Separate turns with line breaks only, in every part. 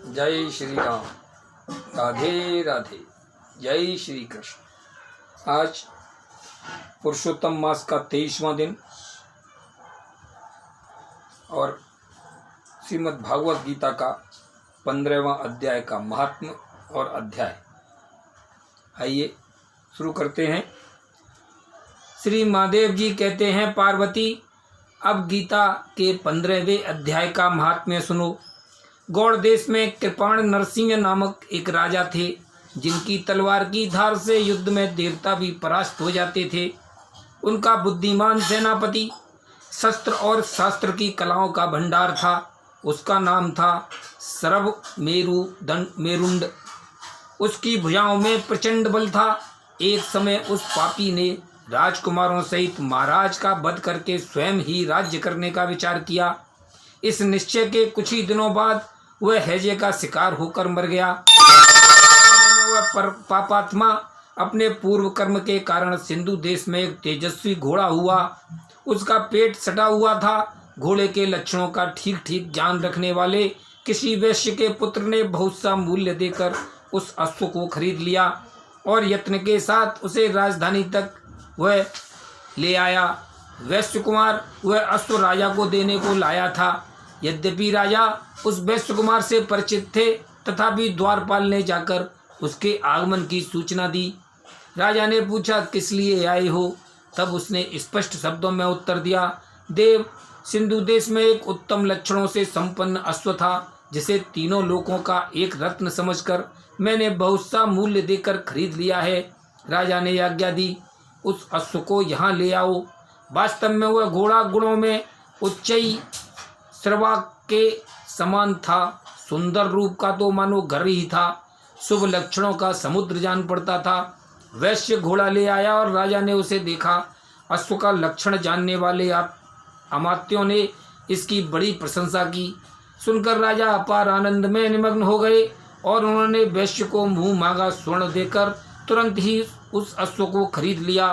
जय श्री राम। राधे राधे। जय श्री कृष्ण। आज पुरुषोत्तम मास का 23वां दिन और श्रीमद् भागवत गीता का 15वां अध्याय का महात्म और अध्याय। आइए शुरू करते हैं। श्री महादेव जी कहते हैं, पार्वती अब गीता के 15वें अध्याय का महात्म्य सुनो। गौड़ देश में कृपाण नरसिंह नामक एक राजा थे, जिनकी तलवार की धार से युद्ध में देवता भी परास्त हो जाते थे। उनका बुद्धिमान सेनापति शस्त्र और शास्त्र की कलाओं का भंडार था। उसका नाम था सरभ मेरुंड। उसकी भुजाओं में प्रचंड बल था। एक समय उस पापी ने राजकुमारों सहित महाराज का वध करके स्वयं ही राज्य करने का विचार किया। इस निश्चय के कुछ ही दिनों बाद वह हैजे का शिकार होकर मर गया। वह पापात्मा अपने पूर्व कर्म के कारण सिंधु देश में एक तेजस्वी घोड़ा हुआ। उसका पेट सटा हुआ था। घोड़े के लक्षणों का ठीक ठीक ज्ञान रखने वाले किसी वैश्य के पुत्र ने बहुत सा मूल्य देकर उस अश्व को खरीद लिया और यत्न के साथ उसे राजधानी तक वह ले आया। वैश्य कुमार वह अश्व राजा को देने को लाया था। यद्यपि राजा उस वैश्य कुमार से परिचित थे, तथापि द्वारपाल ने जाकर उसके आगमन की सूचना दी। राजा ने पूछा, किस लिए आए हो? तब उसने स्पष्ट शब्दों में उत्तर दिया, देव, सिंधु देश में एक उत्तम लक्षणों से संपन्न अश्व था, जिसे तीनों लोकों का एक रत्न समझकर मैंने बहुत सा मूल्य देकर खरीद लिया है। राजा ने आज्ञा दी, उस अश्व को यहाँ ले आओ। वास्तव में वह घोड़ा गुणों में उच्चई श्रवा के समान था। सुंदर रूप का तो मानो घर ही था। शुभ लक्षणों का समुद्र जान पड़ता था। वैश्य घोड़ा ले आया और राजा ने उसे देखा। अश्व का लक्षण जानने वाले अमात्यों ने इसकी बड़ी प्रशंसा की। सुनकर राजा अपार आनंद में निमग्न हो गए और उन्होंने वैश्य को मुंह मांगा स्वर्ण देकर तुरंत ही उस अश्व को खरीद लिया।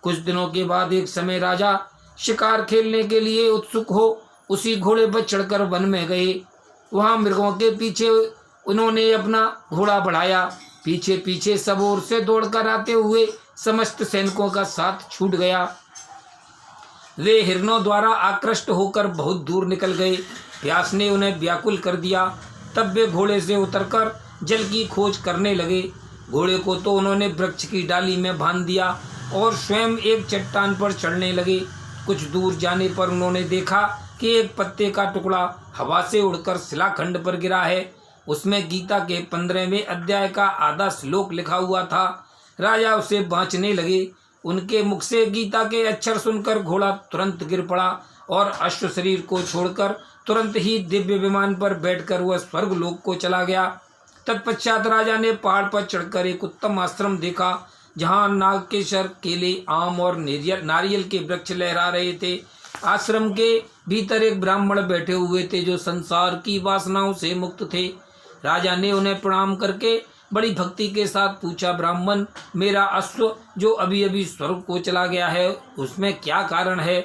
कुछ दिनों के बाद एक समय राजा शिकार खेलने के लिए उत्सुक हो उसी घोड़े पर चढ़कर वन में गए। वहां मृगों के पीछे उन्होंने अपना घोड़ा बढ़ाया। पीछे पीछे सब ओर से दौड़कर आते हुए समस्त सैनिकों का साथ छूट गया। वे हिरणों द्वारा आकृष्ट होकर बहुत दूर निकल गए। प्यास ने उन्हें व्याकुल कर दिया। तब वे घोड़े से उतरकर जल की खोज करने लगे। घोड़े को तो उन्होंने वृक्ष की डाली में बांध दिया और स्वयं एक चट्टान पर चढ़ने लगे। कुछ दूर जाने पर उन्होंने देखा कि एक पत्ते का टुकड़ा हवा से उड़कर शिलाखंड पर गिरा है। उसमें गीता के 15वें अध्याय का आधा श्लोक लिखा हुआ था। राजा उसे बाँचने लगे। उनके मुख से गीता के अक्षर सुनकर घोड़ा तुरंत गिर पड़ा और अश्व शरीर को छोड़कर तुरंत ही दिव्य विमान पर बैठकर वह स्वर्ग लोक को चला गया। तत्पश्चात राजा ने पहाड़ पर चढ़कर एक उत्तम आश्रम देखा, जहाँ नागकेशर, केले, आम और नारियल के वृक्ष लहरा रहे थे। आश्रम के भीतर एक ब्राह्मण बैठे हुए थे, जो संसार की वासनाओं से मुक्त थे। राजा ने उन्हें प्रणाम करके बड़ी भक्ति के साथ पूछा, ब्राह्मण, मेरा अश्व जो अभी अभी स्वर्ग को चला गया है, उसमें क्या कारण है?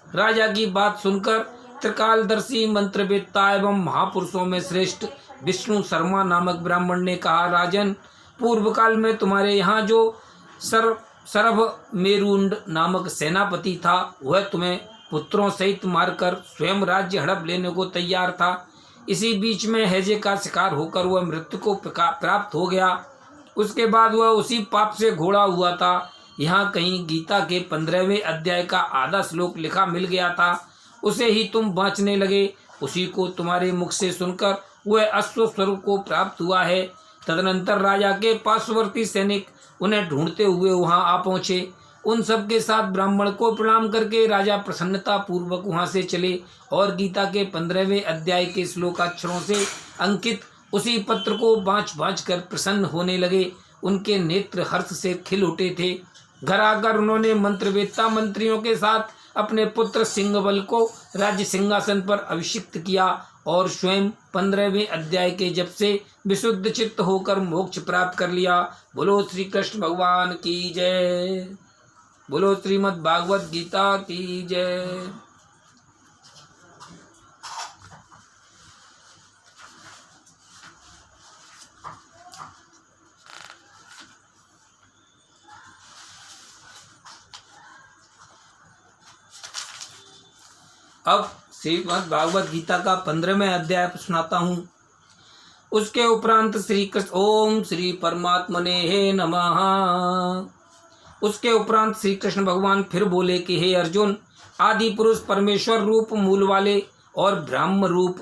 राजा की बात सुनकर त्रिकालदर्शी मंत्रवेत्ता एवं महापुरुषों में श्रेष्ठ विष्णु शर्मा नामक ब्राह्मण ने कहा, राजन, पूर्व काल में तुम्हारे यहाँ जो सरभ मेरुंड नामक सेनापति था, वह तुम्हें पुत्रों सहित मारकर स्वयं राज्य हड़प लेने को तैयार था। इसी बीच में हैजे का शिकार होकर वह मृत्यु को प्राप्त हो गया। उसके बाद वह उसी पाप से घोड़ा हुआ था। यहाँ कहीं गीता के 15वें अध्याय का आधा श्लोक लिखा मिल गया था। उसे ही तुम बाँचने लगे। उसी को तुम्हारे मुख से सुनकर वह अश्व स्वरूप को प्राप्त हुआ है। तदनंतर राजा के पार्श्ववर्ती सैनिक उन्हें ढूंढते हुए वहां आ पहुंचे। उन सब के साथ ब्राह्मण को प्रणाम करके राजा प्रसन्नता पूर्वक वहां से चले और गीता के 15वें अध्याय के श्लोकाक्षरों से अंकित उसी पत्र को बाँच कर प्रसन्न होने लगे। उनके नेत्र हर्ष से खिल उठे थे। घर आकर उन्होंने मंत्रवेत्ता मंत्रियों के साथ अपने पुत्र सिंहबल को राज्य सिंहासन पर अभिषिक्त किया और स्वयं 15वें अध्याय के जप से विशुद्ध चित्त होकर मोक्ष प्राप्त कर लिया। बोलो श्री कृष्ण भगवान की जय। बोलो श्रीमद् भागवत गीता की जय। अब श्रीमद् भागवत गीता का 15वें अध्याय सुनाता हूँ। उसके उपरांत श्री कृष्ण ओम श्री परमात्मने नमः। उसके उपरांत श्री कृष्ण भगवान फिर बोले कि हे अर्जुन, आदि पुरुष परमेश्वर रूप मूल वाले और ब्रह्म रूप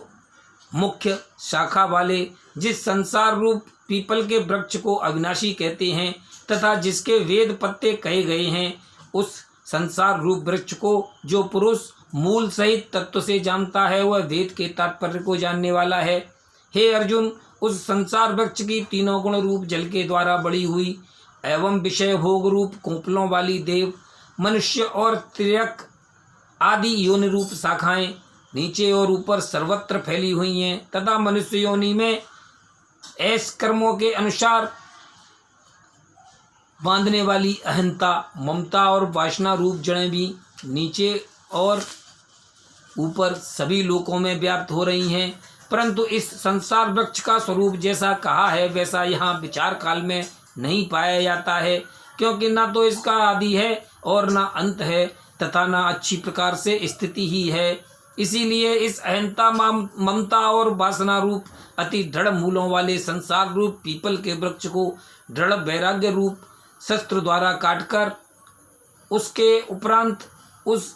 मुख्य शाखा वाले जिस संसार रूप पीपल के वृक्ष को अविनाशी कहते हैं तथा जिसके वेद पत्ते कहे गए हैं, उस संसार रूप वृक्ष को जो पुरुष मूल सहित तत्व से जानता है वह वेद के तात्पर्य को जानने वाला है। हे अर्जुन, उस संसार वृक्ष की तीनों गुण रूप जल के द्वारा बड़ी हुई एवं विषय भोग रूप कोंपलों वाली देव, मनुष्य और त्रियक आदि योनि रूप शाखाएं नीचे और ऊपर सर्वत्र फैली हुई हैं तथा मनुष्य योनि में ऐस कर्मों के अनुसार बांधने वाली अहंता, ममता और वासना रूप जड़ें भी नीचे और ऊपर सभी लोकों में व्याप्त हो रही हैं। परंतु इस संसार वृक्ष का स्वरूप जैसा कहा है वैसा यहाँ विचार काल में नहीं पाया जाता है, क्योंकि ना तो इसका आदि है और ना अंत है तथा ना अच्छी प्रकार से स्थिति ही है। इसीलिए इस अहंता, ममता और वासना रूप अति दृढ़ मूलों वाले संसार रूप पीपल के वृक्ष को दृढ़ वैराग्य रूप शस्त्र द्वारा काटकर उसके उपरांत उस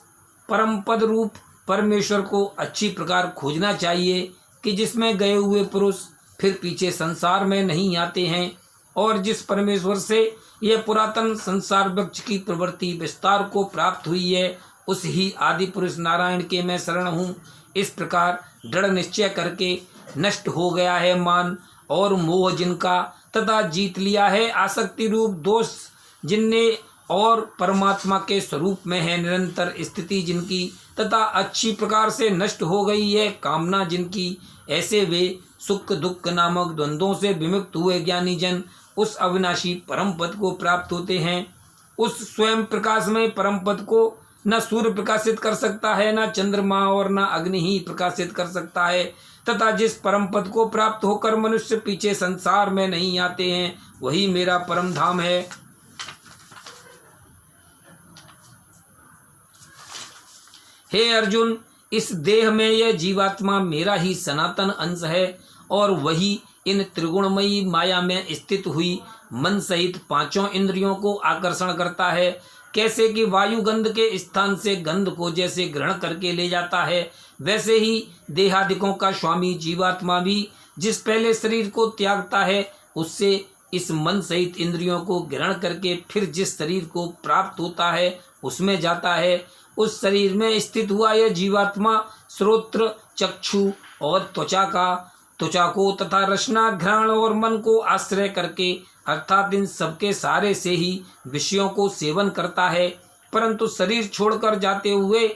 परम पद रूप परमेश्वर को अच्छी प्रकार खोजना चाहिए कि जिसमें गए हुए पुरुष फिर पीछे संसार में नहीं आते हैं और जिस परमेश्वर से यह पुरातन संसार वृक्ष की प्रवृत्ति विस्तार को प्राप्त हुई है, उस ही आदि पुरुष नारायण के मैं शरण हूँ। इस प्रकार दृढ़ निश्चय करके नष्ट हो गया है मान और मोह जिनका तथा जीत लिया है आसक्ति रूप दोष जिनने और परमात्मा के स्वरूप में है निरंतर स्थिति जिनकी तथा अच्छी प्रकार से नष्ट हो गई है कामना जिनकी, ऐसे वे सुख दुख नामक द्वंद्वों से विमुक्त हुए ज्ञानी जन उस अविनाशी परम पद को प्राप्त होते हैं। उस स्वयं प्रकाश में परम पद को न सूर्य प्रकाशित कर सकता है, न चंद्रमा और न अग्नि ही प्रकाशित कर सकता है तथा जिस परम पद को प्राप्त होकर मनुष्य पीछे संसार में नहीं आते हैं वही मेरा परम धाम है। हे अर्जुन, इस देह में यह जीवात्मा मेरा ही सनातन अंश है और वही इन त्रिगुणमयी माया में स्थित हुई मन सहित पांचों इंद्रियों को आकर्षण करता है। कैसे कि वायु गंध के स्थान से गंध को जैसे ग्रहण करके ले जाता है, वैसे ही देहादिकों का स्वामी जीवात्मा भी जिस पहले शरीर को त्यागता है उससे इस मन सहित इंद्रियों को ग्रहण करके फिर जिस शरीर को प्राप्त होता है उसमें जाता है। उस शरीर में स्थित हुआ यह जीवात्मा श्रोत्र, चक्षु और त्वचा को तथा रसना, घ्राण और मन को आश्रय करके अर्थात इन सबके सारे से ही विषयों को सेवन करता है। परंतु शरीर छोड़कर जाते हुए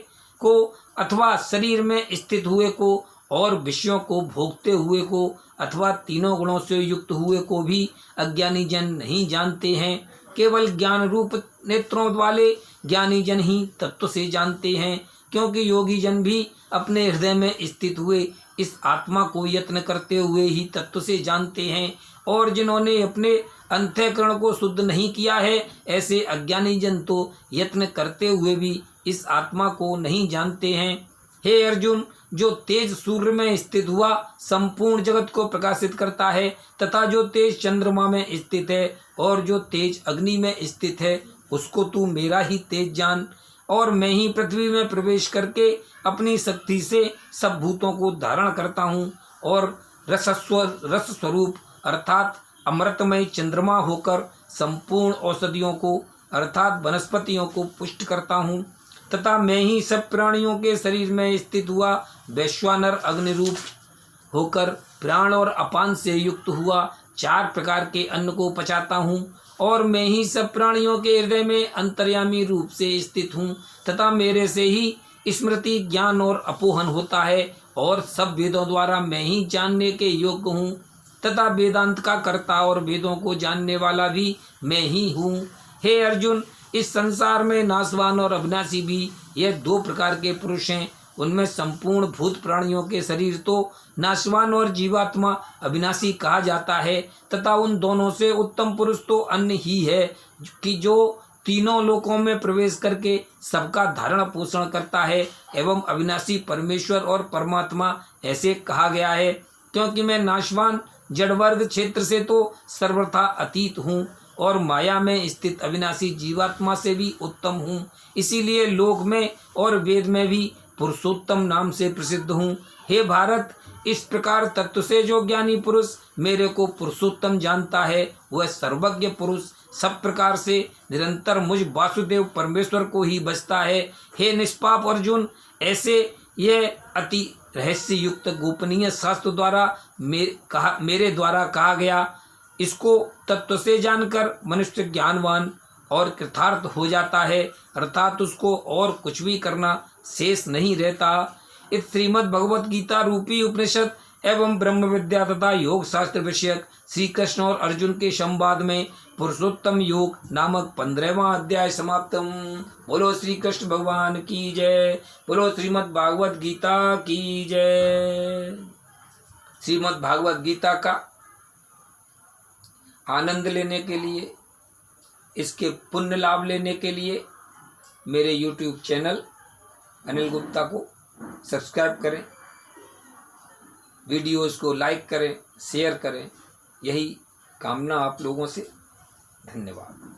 को अथवा शरीर में स्थित हुए को और विषयों को भोगते हुए को अथवा तीनों गुणों से युक्त हुए को भी अज्ञानी जन नहीं जानते हैं। केवल ज्ञान रूप नेत्रों वाले ज्ञानी जन ही तत्व से जानते हैं, क्योंकि योगी जन भी अपने हृदय में स्थित हुए इस आत्मा को यत्न करते हुए ही तत्व से जानते हैं। और जिन्होंने अपने अंतःकरण को शुद्ध नहीं किया है ऐसे अज्ञानी जन तो यत्न करते हुए भी इस आत्मा को नहीं जानते हैं। हे अर्जुन, जो तेज सूर्य में स्थित हुआ संपूर्ण जगत को प्रकाशित करता है तथा जो तेज चंद्रमा में स्थित है और जो तेज अग्नि में स्थित है उसको तू मेरा ही तेज जान। और मैं ही पृथ्वी में प्रवेश करके अपनी शक्ति से सब भूतों को धारण करता हूँ और रस स्वरूप अर्थात अमृतमय चंद्रमा होकर संपूर्ण औषधियों को अर्थात वनस्पतियों को पुष्ट करता हूँ तथा मैं ही सब प्राणियों के शरीर में स्थित हुआ वैश्वानर अग्नि रूप होकर प्राण और अपान से युक्त हुआ 4 प्रकार के अन्न को पचाता हूँ। और मैं ही सब प्राणियों के हृदय में अंतर्यामी रूप से स्थित हूँ तथा मेरे से ही स्मृति, ज्ञान और अपोहन होता है और सब वेदों द्वारा मैं ही जानने के योग्य हूँ तथा वेदांत का कर्ता और वेदों को जानने वाला भी मैं ही हूँ। हे अर्जुन, इस संसार में नाशवान और अविनाशी भी यह 2 प्रकार के पुरुष हैं। उनमें संपूर्ण भूत प्राणियों के शरीर तो नाशवान और जीवात्मा अविनाशी कहा जाता है तथा उन दोनों से उत्तम पुरुष तो अन्य ही है कि जो तीनों लोकों में प्रवेश करके सबका धारण पोषण करता है एवं अविनाशी परमेश्वर और परमात्मा ऐसे कहा गया है, क्योंकि मैं नाशवान जड़ वर्ग क्षेत्र से तो सर्वथा अतीत हूँ और माया में स्थित अविनाशी जीवात्मा से भी उत्तम हूँ। इसीलिए लोक में और वेद में भी पुरुषोत्तम नाम से प्रसिद्ध हूँ। हे भारत, इस प्रकार तत्व से जो ज्ञानी पुरुष मेरे को पुरुषोत्तम जानता है, वह सर्वज्ञ पुरुष सब प्रकार से निरंतर मुझ वासुदेव परमेश्वर को ही बचता है। हे निष्पाप अर्जुन, ऐसे यह अति रहस्य युक्त गोपनीय शास्त्र द्वारा मेरे द्वारा कहा गया, इसको तत्व से जानकर मनुष्य ज्ञानवान और कृतार्थ हो जाता है, अर्थात उसको और कुछ भी करना शेष नहीं रहता। इस श्रीमद् भगवत गीता रूपी उपनिषद एवं ब्रह्म विद्या तथा योग शास्त्र विषयक श्री कृष्ण और अर्जुन के संवाद में पुरुषोत्तम योग नामक 15वां अध्याय समाप्तम। बोलो श्री कृष्ण भगवान की जय। बोलो श्रीमद् भागवत गीता की जय। श्रीमद् भागवत गीता का आनंद लेने के लिए, इसके पुण्य लाभ लेने के लिए मेरे YouTube चैनल अनिल गुप्ता को सब्सक्राइब करें, वीडियोस को लाइक करें, शेयर करें। यही कामना आप लोगों से। धन्यवाद।